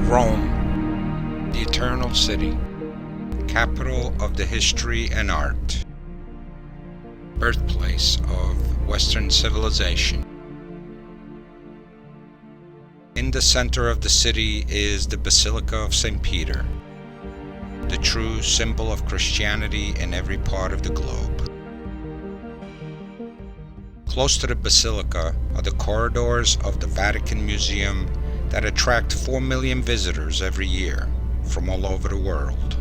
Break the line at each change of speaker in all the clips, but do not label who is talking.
Rome, the Eternal City, capital of the history and art, birthplace of Western civilization. In the center of the city is the Basilica of St. Peter, the true symbol of Christianity in every part of the globe. Close to the Basilica are the corridors of the Vatican Museum that attract 4 million visitors every year from all over the world.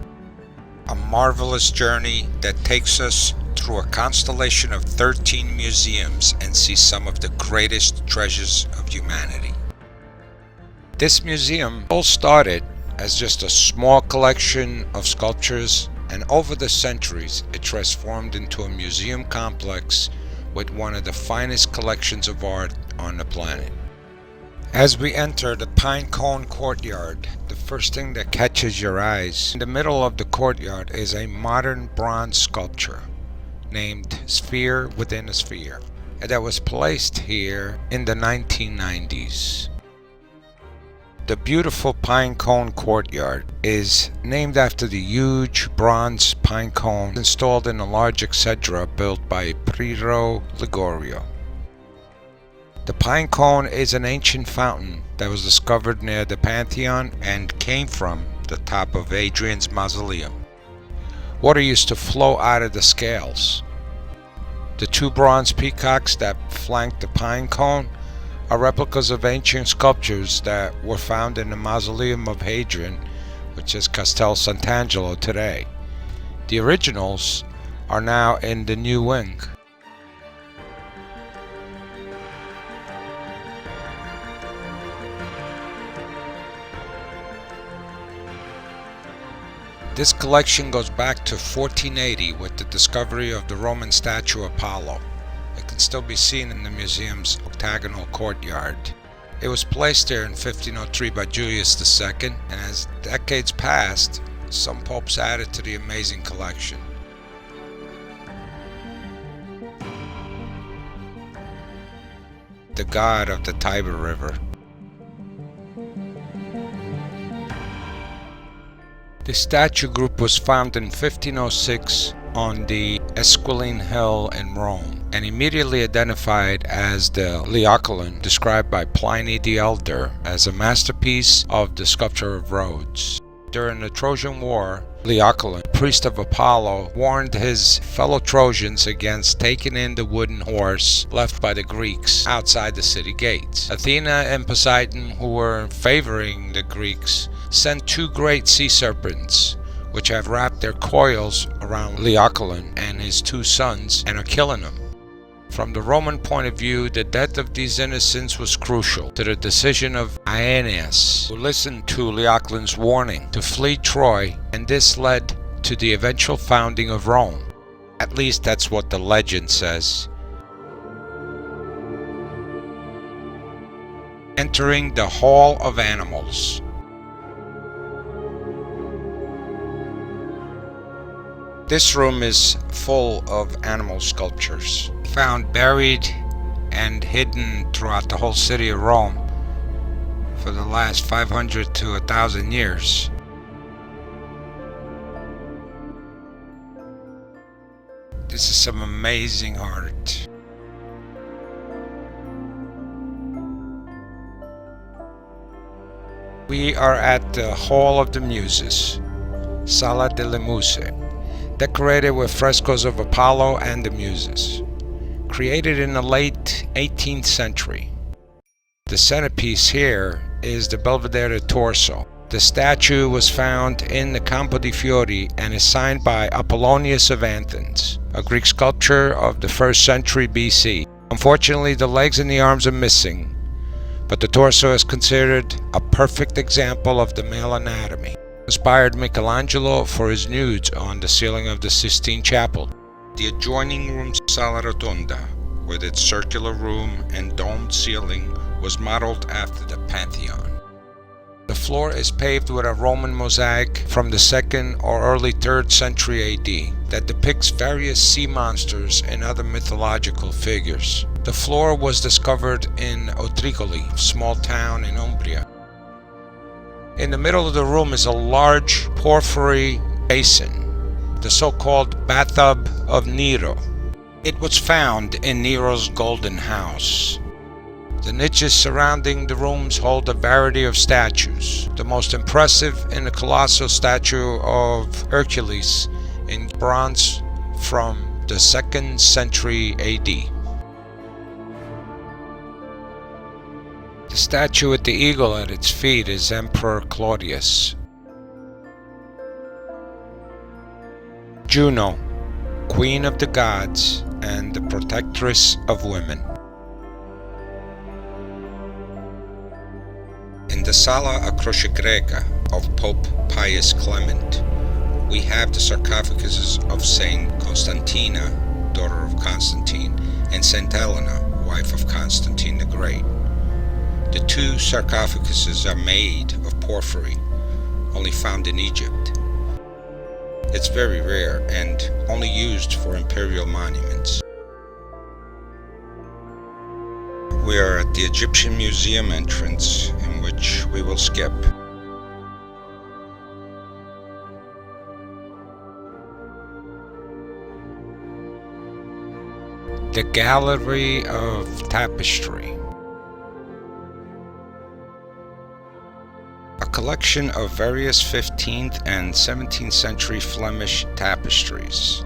A marvelous journey that takes us through a constellation of 13 museums and sees some of the greatest treasures of humanity. This museum all started as just a small collection of sculptures, and over the centuries it transformed into a museum complex with one of the finest collections of art on the planet. As we enter the pine cone courtyard, the first thing that catches your eyes in the middle of the courtyard is a modern bronze sculpture named Sphere Within a Sphere that was placed here in the 1990s. The beautiful pine cone courtyard is named after the huge bronze pine cone installed in a large exedra built by Piero Ligorio. The pine cone is an ancient fountain that was discovered near the Pantheon and came from the top of Hadrian's mausoleum. Water used to flow out of the scales. The 2 bronze peacocks that flank the pine cone are replicas of ancient sculptures that were found in the mausoleum of Hadrian, which is Castel Sant'Angelo today. The originals are now in the new wing. This collection goes back to 1480 with the discovery of the Roman statue Apollo. It can still be seen in the museum's octagonal courtyard. It was placed there in 1503 by Julius II, and as decades passed, some popes added to the amazing collection. The god of the Tiber River. The statue group was found in 1506 on the Esquiline Hill in Rome and immediately identified as the Laocoon described by Pliny the Elder as a masterpiece of the sculpture of Rhodes. During the Trojan War, Laocoon, priest of Apollo, warned his fellow Trojans against taking in the wooden horse left by the Greeks outside the city gates. Athena and Poseidon, who were favoring the Greeks, sent 2 great sea serpents, which have wrapped their coils around Laocoon and his 2 sons and are killing them. From the Roman point of view, the death of these innocents was crucial to the decision of Aeneas, who listened to Laocoon's warning to flee Troy, and this led to the eventual founding of Rome. At least that's what the legend says. Entering the Hall of Animals. This room is full of animal sculptures, found buried and hidden throughout the whole city of Rome for the last 500 to 1,000 years. This is some amazing art. We are at the Hall of the Muses, Sala delle Muse, decorated with frescoes of Apollo and the Muses, created in the late 18th century. The centerpiece here is the Belvedere torso. The statue was found in the Campo di Fiori and is signed by Apollonius of Athens, a Greek sculptor of the 1st century BC. Unfortunately, the legs and the arms are missing, but the torso is considered a perfect example of the male anatomy. Inspired Michelangelo for his nudes on the ceiling of the Sistine Chapel. The adjoining room, Sala Rotonda, with its circular room and domed ceiling, was modeled after the Pantheon. The floor is paved with a Roman mosaic from the 2nd or early 3rd century AD that depicts various sea monsters and other mythological figures. The floor was discovered in Otricoli, a small town in Umbria. In the middle of the room is a large porphyry basin, the so-called bathtub of Nero. It was found in Nero's golden house. The niches surrounding the rooms hold a variety of statues, the most impressive in the colossal statue of Hercules in bronze from the 2nd century AD. The statue with the eagle at its feet is Emperor Claudius. Juno, queen of the gods and the protectress of women. In the Sala Croce Greca of Pope Pius Clement, we have the sarcophaguses of Saint Constantina, daughter of Constantine, and Saint Helena, wife of Constantine the Great. The two sarcophaguses are made of porphyry, only found in Egypt. It's very rare and only used for imperial monuments. We are at the Egyptian Museum entrance, in which we will skip. The Gallery of Tapestry. A collection of various 15th and 17th century Flemish tapestries.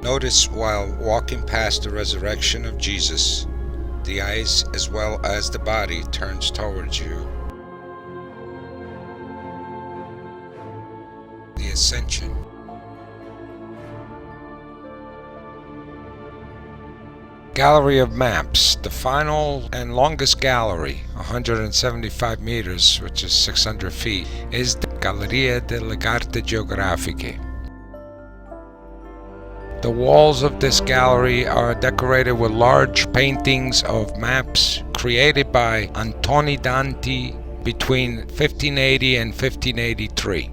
Notice while walking past the resurrection of Jesus, the eyes as well as the body turns towards you. The Ascension. Gallery of Maps, the final and longest gallery, 175 meters, which is 600 feet, is the Galleria delle Carte Geografiche. The walls of this gallery are decorated with large paintings of maps created by Antoni Danti between 1580 and 1583.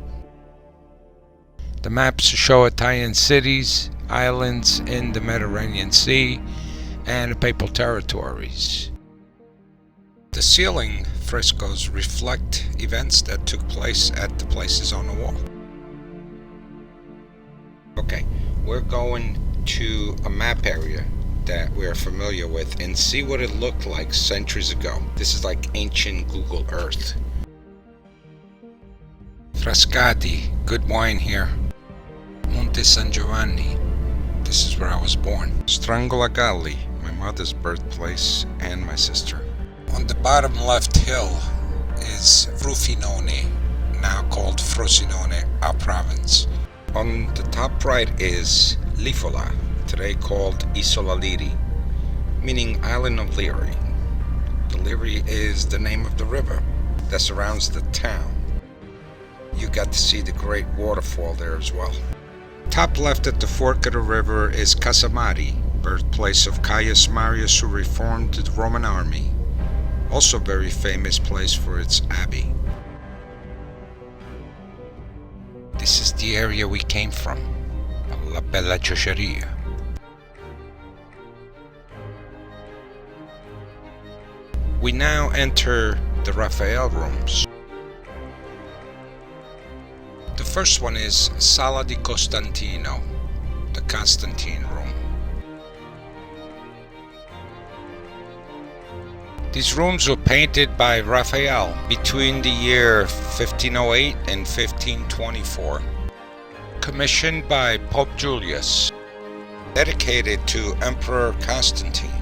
The maps show Italian cities, islands in the Mediterranean Sea, and papal territories. The ceiling frescoes reflect events that took place at the places on the wall. Okay, we're going to a map area that we're familiar with and see what it looked like centuries ago. This is like ancient Google Earth. Frascati, good wine here. Monte San Giovanni, this is where I was born. Strangolagalli, my mother's birthplace and my sister. On the bottom left hill is Ruffinone, now called Frosinone, our province. On the top right is Lifola, today called Isola Liri, meaning Island of Liri. The Liri is the name of the river that surrounds the town. You got to see the great waterfall there as well. Top left at the fork of the river is Casamari, birthplace of Caius Marius, who reformed the Roman army. Also a very famous place for its abbey. This is the area we came from, La Bella Ciociaria. We now enter the Raphael rooms. The first one is Sala di Costantino, the Constantine room. These rooms were painted by Raphael between the year 1508 and 1524. Commissioned by Pope Julius. Dedicated to Emperor Constantine,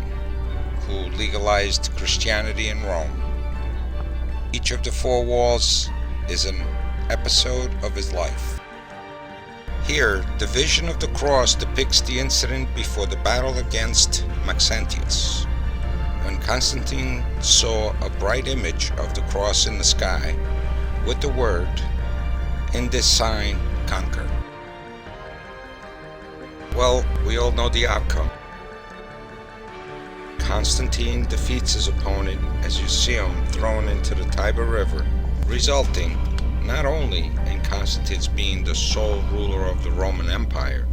who legalized Christianity in Rome. Each of the four walls is an episode of his life. Here, the vision of the cross depicts the incident before the battle against Maxentius, when Constantine saw a bright image of the cross in the sky with the word, "In this sign, conquer." Well, we all know the outcome. Constantine defeats his opponent as you see him thrown into the Tiber River, resulting not only in Constantine's being the sole ruler of the Roman Empire,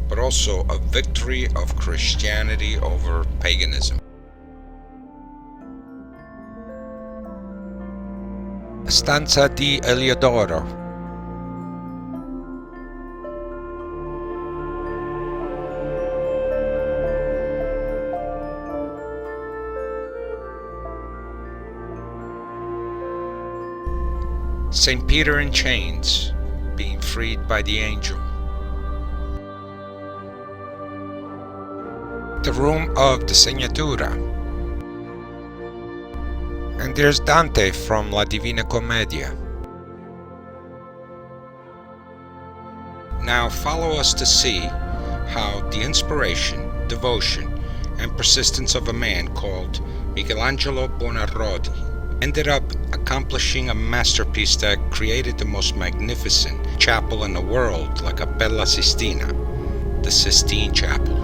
but also a victory of Christianity over paganism. Stanza di Eliodoro. St. Peter in chains, being freed by the angel. The room of the Segnatura. And there's Dante from La Divina Commedia. Now follow us to see how the inspiration, devotion, and persistence of a man called Michelangelo Buonarroti ended up accomplishing a masterpiece that created the most magnificent chapel in the world, La Cappella Sistina, the Sistine Chapel.